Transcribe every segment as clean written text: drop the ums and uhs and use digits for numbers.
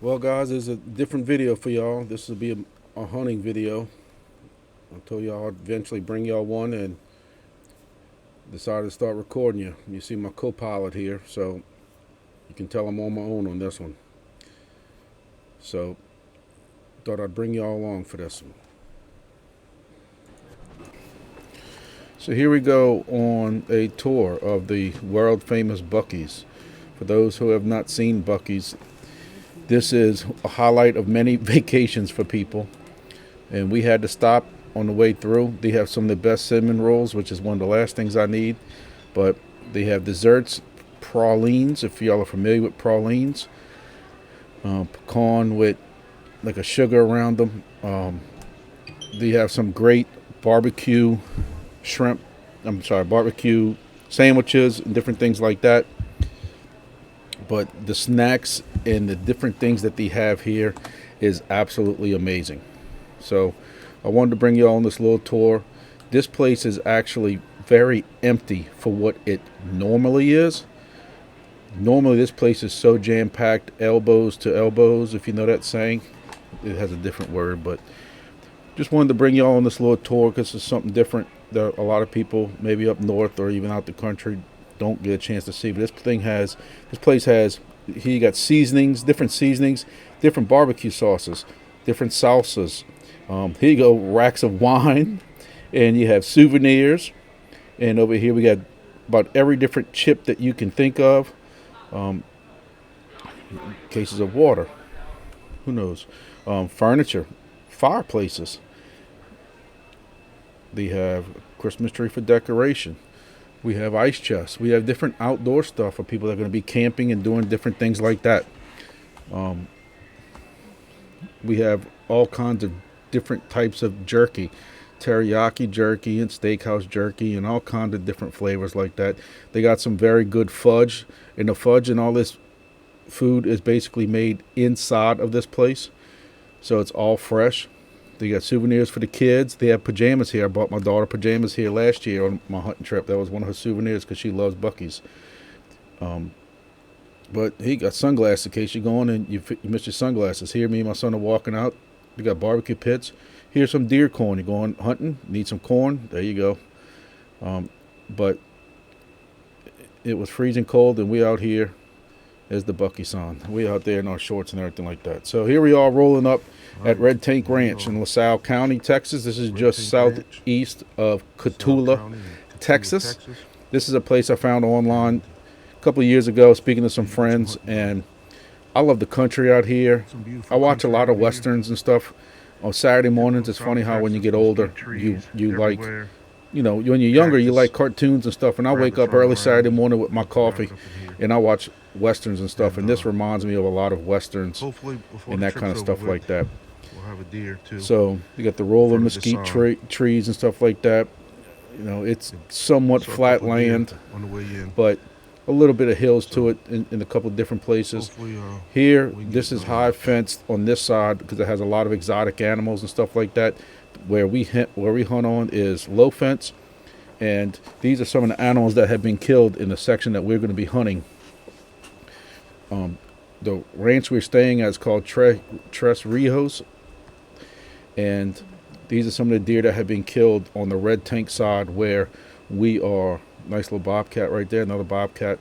Well, guys, there's a different video for y'all. This will be a hunting video. I told y'all I'd eventually bring y'all one and decided to start recording you. You see my co-pilot here, so you can tell I'm on my own on this one. So, thought I'd bring y'all along for this one. So here we go on a tour of the world famous Buc-ee's. For those who have not seen Buc-ee's, this is a highlight of many vacations for people. And we had to stop on the way through. They have some of the best cinnamon rolls, which is one of the last things I need. But they have desserts, pralines, if y'all are familiar with pralines, pecan with like a sugar around them. They have some great barbecue shrimp, barbecue sandwiches and different things like that. But the snacks and the different things that they have here is absolutely amazing. So I wanted to bring you all on this little tour. This place is actually very empty for what it normally is. Normally this place is so jam-packed, elbows to elbows, if you know that saying. It has a different word, but just wanted to bring you all on this little tour because it's something different that a lot of people, maybe up north or even out the country, don't get a chance to see. But this place has, here you got seasonings, different barbecue sauces, different salsas. Here you go, racks of wine, and you have souvenirs. And over here we got about every different chip that you can think of. Cases of water, who knows? Furniture, fireplaces. They have a Christmas tree for decoration. We have ice chests. We have different outdoor stuff for people that are going to be camping and doing different things like that. We have all kinds of different types of jerky, teriyaki jerky and steakhouse jerky and all kinds of different flavors like that. They got some very good fudge, and the fudge and all this food is basically made inside of this place, so it's all fresh. They got souvenirs for the kids. They have pajamas here. I bought my daughter pajamas here last year on my hunting trip. That was one of her souvenirs because she loves Buc-ee's. But he got sunglasses in case you're going and you miss your sunglasses. Here, me and my son are walking out. We got barbecue pits. Here's some deer corn. You're going hunting, need some corn. There you go. But it was freezing cold, and we out here as the Buc-ee's on. We out there in our shorts and everything like that. So here we are rolling up at Red Tank Ranch in LaSalle County, Texas. This is just southeast of Cotulla, Texas. This is a place I found online a couple of years ago, speaking to some friends, and I love the country out here. I watch a lot of westerns and stuff on Saturday mornings. It's funny how when you get older, you like, when you're younger, you like cartoons and stuff. And I wake up early Saturday morning with my coffee, and I watch westerns and stuff. And this reminds me of a lot of westerns and that kind of stuff like that. We'll have a deer too. So you got the rolling mesquite trees and stuff like that. It's somewhat flat land, on the way in, but a little bit of hills to it in a couple of different places. Here, this is high fenced on this side because it has a lot of exotic animals and stuff like that. Where we hunt on is low fence, and these are some of the animals that have been killed in the section that we're going to be hunting. The ranch we're staying at is called Tres Rijos, and these are some of the deer that have been killed on the Red Tank side where we are. Nice little bobcat right there, another bobcat.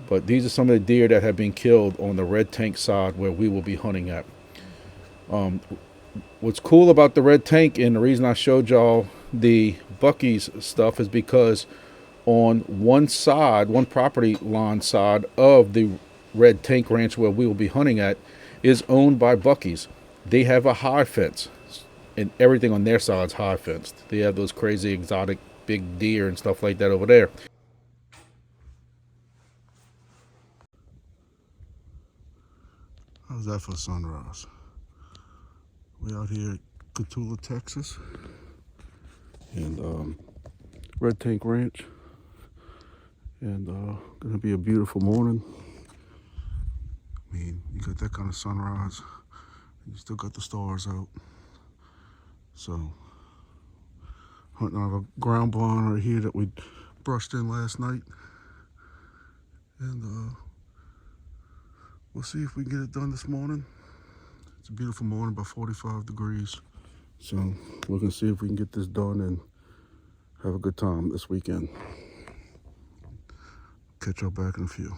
But these are some of the deer that have been killed on the Red Tank side where we will be hunting at. What's cool about the Red Tank, and the reason I showed y'all the Buc-ee's stuff, is because on one property line side of the Red Tank Ranch where we will be hunting at is owned by Buc-ee's. They have a high fence, and everything on their side is high fenced. They have those crazy exotic big deer and stuff like that over there. how's that for sunrise? We out here at Cotulla, Texas, And Red Tank Ranch, and gonna be a beautiful morning. I mean, you got that kind of sunrise, you still got the stars out. So, hunting out of a ground blind right here that we brushed in last night, and we'll see if we can get it done this morning. It's a beautiful morning, about 45 degrees. So we're gonna see if we can get this done and have a good time this weekend. Catch y'all back in a few.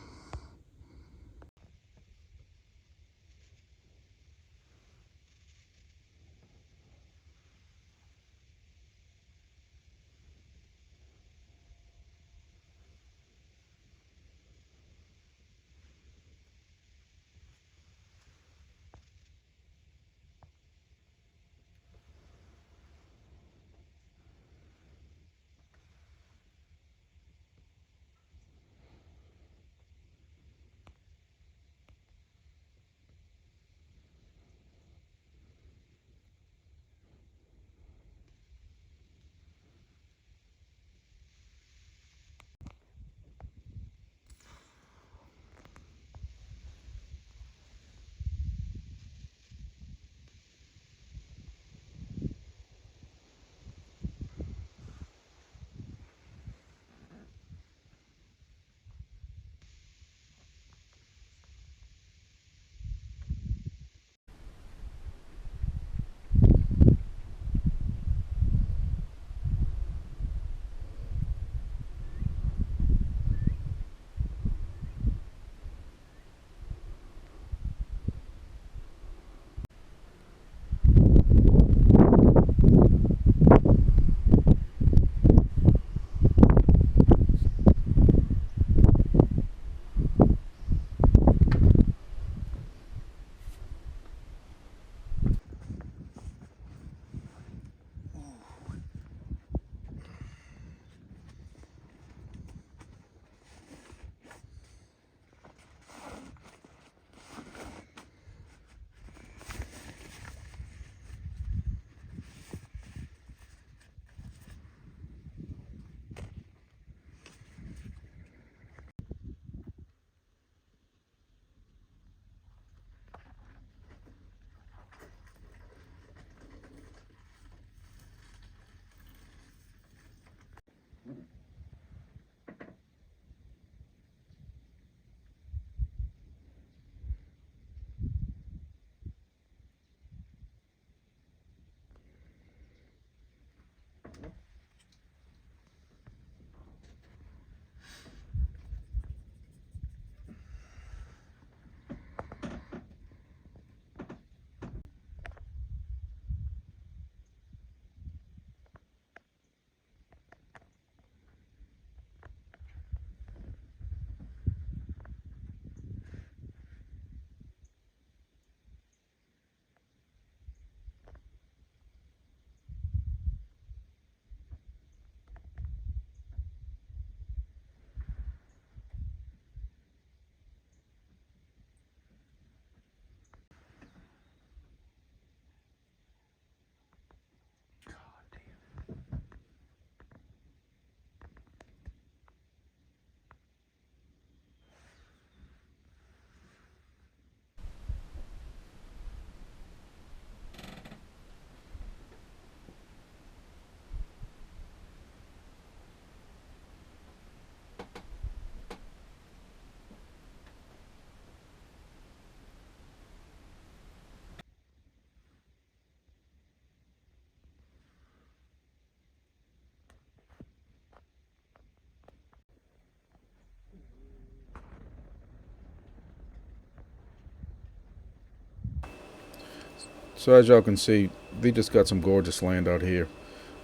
So as y'all can see, they just got some gorgeous land out here.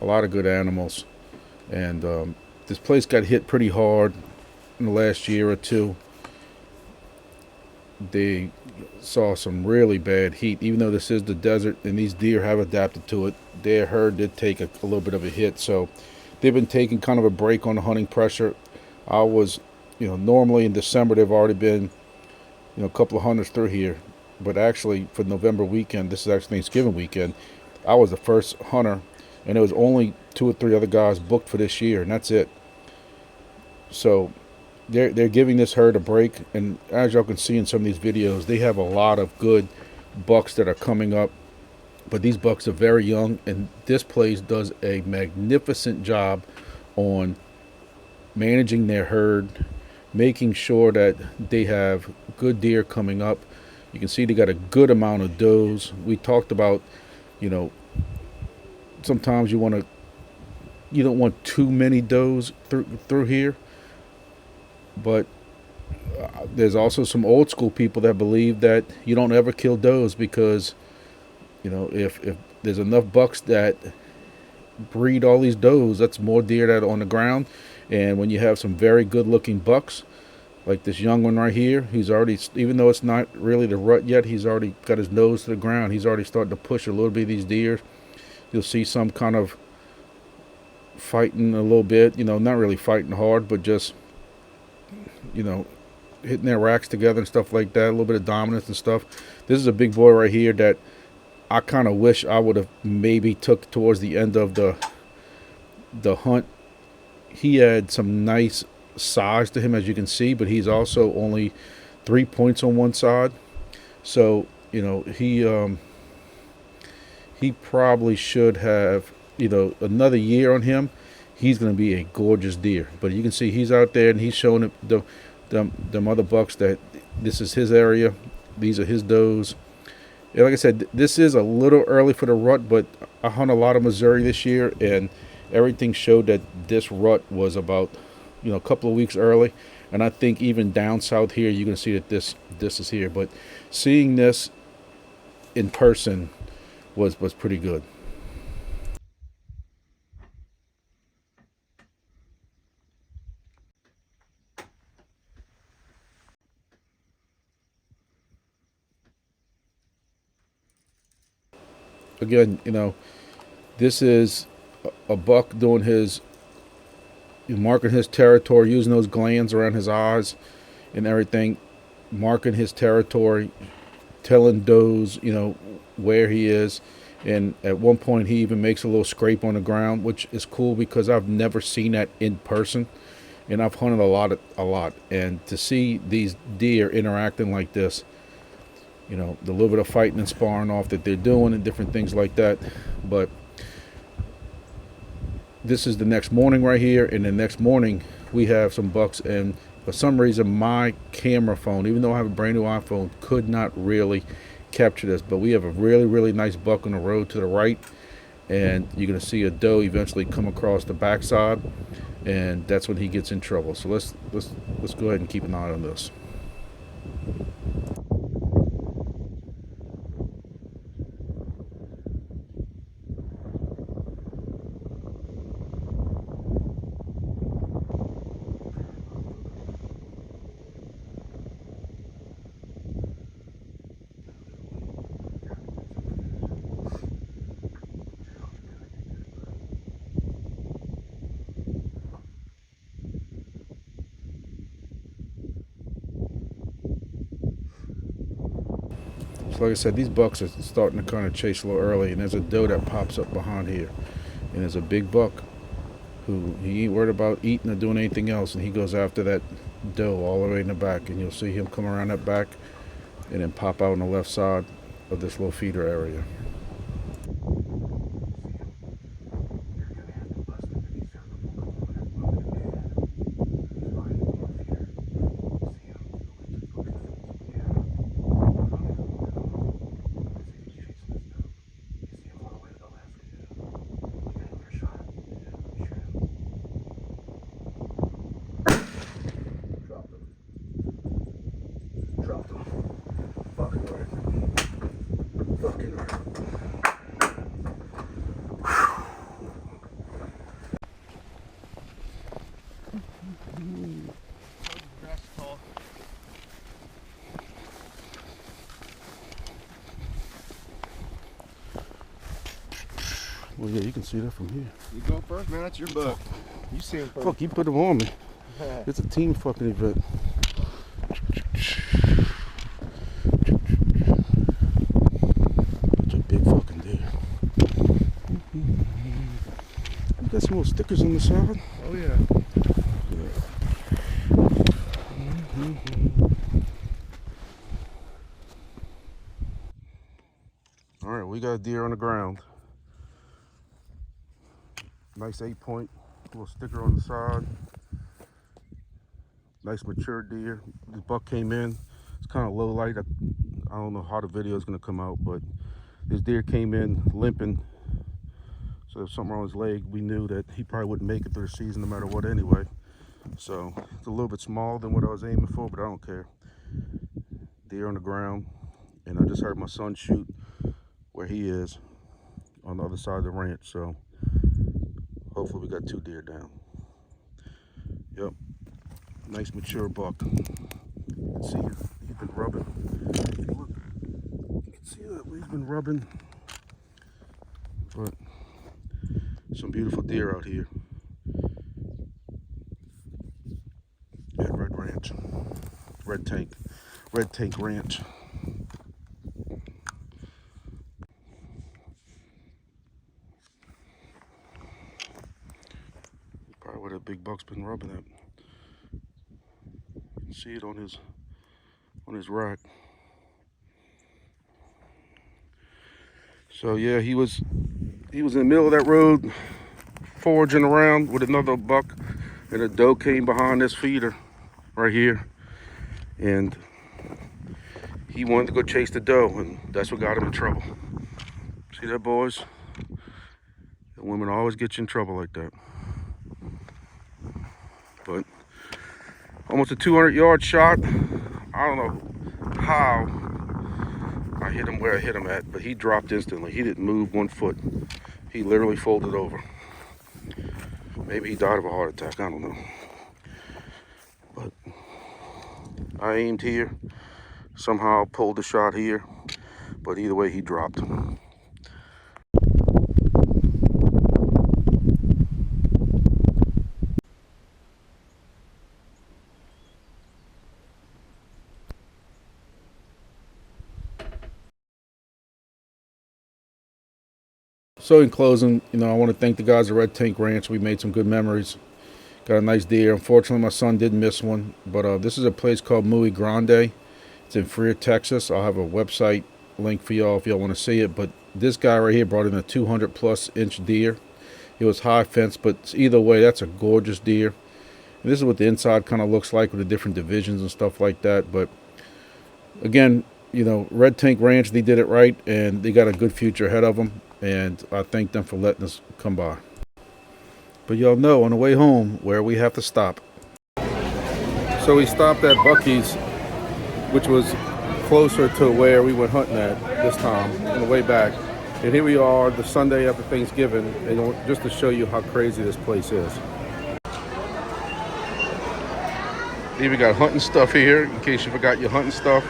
A lot of good animals, and this place got hit pretty hard in the last year or two. They saw some really bad heat, even though this is the desert and these deer have adapted to it. Their herd did take a little bit of a hit, so they've been taking kind of a break on the hunting pressure. I was, normally in December they've already been, a couple of hunters through here, but actually for November weekend, this is actually Thanksgiving weekend, I was the first hunter, and there was only two or three other guys booked for this year, and that's it. So they're giving this herd a break, and as y'all can see in some of these videos, they have a lot of good bucks that are coming up. But these bucks are very young, and this place does a magnificent job on managing their herd making sure that they have good deer coming up. You can see they got a good amount of does. We talked about, you know, sometimes you don't want too many does through here, but there's also some old school people that believe that you don't ever kill does because, if there's enough bucks that breed all these does, that's more deer that are on the ground. And when you have some very good looking bucks, like this young one right here, he's already, even though it's not really the rut yet, he's already got his nose to the ground. He's already starting to push a little bit of these deer. You'll see some kind of fighting a little bit, not really fighting hard, but just, you know, hitting their racks together and stuff like that, a little bit of dominance and stuff. This is a big boy right here that I kind of wish I would have maybe took towards the end of the hunt. He had some nice size to him, as you can see, but he's also only 3 points on one side. So he probably should have another year on him. He's going to be a gorgeous deer. But you can see he's out there and he's showing the other bucks that this is his area. These are his does. And like I said, this is a little early for the rut, but I hunt a lot of Missouri this year, and everything showed that this rut was about a couple of weeks early. And I think even down south here, you're going to see that this is here. But seeing this in person was pretty good. Again, this is a buck doing marking his territory, using those glands around his eyes and everything, marking his territory, telling does, where he is. And at one point, he even makes a little scrape on the ground, which is cool because I've never seen that in person. And I've hunted a lot. And to see these deer interacting like this, the little bit of fighting and sparring off that they're doing and different things like that. But this is the next morning right here, and the next morning we have some bucks, and for some reason my camera phone, even though I have a brand new iPhone, could not really capture this. But we have a really nice buck on the road to the right, and you're going to see a doe eventually come across the backside, and that's when he gets in trouble. So let's go ahead and keep an eye on this. So like I said, these bucks are starting to kind of chase a little early, and there's a doe that pops up behind here, and there's a big buck who he ain't worried about eating or doing anything else, and he goes after that doe all the way in the back, and you'll see him come around that back and then pop out on the left side of this little feeder area. Well, yeah, you can see that from here. You go first, man. That's your buck. You see him first. Fuck, you put him on me. It's a team fucking event. Such a big fucking deer. You got some little stickers on the side? Oh, yeah. All right, we got a deer on the ground. Nice 8-point, little sticker on the side. Nice mature deer. This buck came in. It's kind of low light. I don't know how the video is going to come out, but this deer came in limping. So if something wrong with his leg, we knew that he probably wouldn't make it through the season no matter what anyway. So it's a little bit smaller than what I was aiming for, but I don't care. Deer on the ground, and I just heard my son shoot where he is on the other side of the ranch. So hopefully we got 2 deer down. Yep, nice mature buck. You can see he's been rubbing. If you look, you can see that he's been rubbing. But some beautiful deer out here at Red Tank Ranch. Probably where the big buck's been rubbing at. You can see it on his rack. So yeah, he was in the middle of that road foraging around with another buck, and a doe came behind this feeder right here, and he wanted to go chase the doe, and that's what got him in trouble. See that, boys? The women always get you in trouble like that. But almost a 200-yard shot. I don't know how I hit him where I hit him at, but he dropped instantly. He didn't move 1 foot. He literally folded over. Maybe he died of a heart attack, I don't know. But I aimed here, somehow pulled the shot here, but either way he dropped. So in closing, I want to thank the guys at Red Tank Ranch. We made some good memories. Got a nice deer. Unfortunately, my son did miss one. But this is a place called Muy Grande. It's in Freer, Texas. I'll have a website link for y'all if y'all want to see it. But this guy right here brought in a 200-plus inch deer. It was high fence, but either way, that's a gorgeous deer. And this is what the inside kind of looks like with the different divisions and stuff like that. But again, Red Tank Ranch, they did it right, and they got a good future ahead of them. And I thank them for letting us come by. But y'all know on the way home where we have to stop. So we stopped at Buc-ee's, which was closer to where we went hunting at this time on the way back. And here we are the Sunday after Thanksgiving, and just to show you how crazy this place is. Even got hunting stuff here in case you forgot your hunting stuff.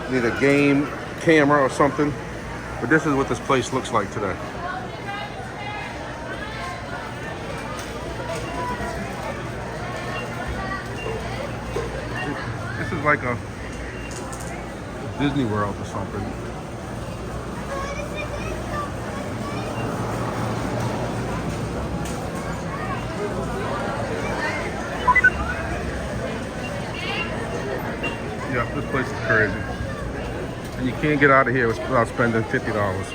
Need a game camera or something, but this is what this place looks like today. This is like a Disney World or something. Yeah, this place is crazy. And you can't get out of here without spending $50.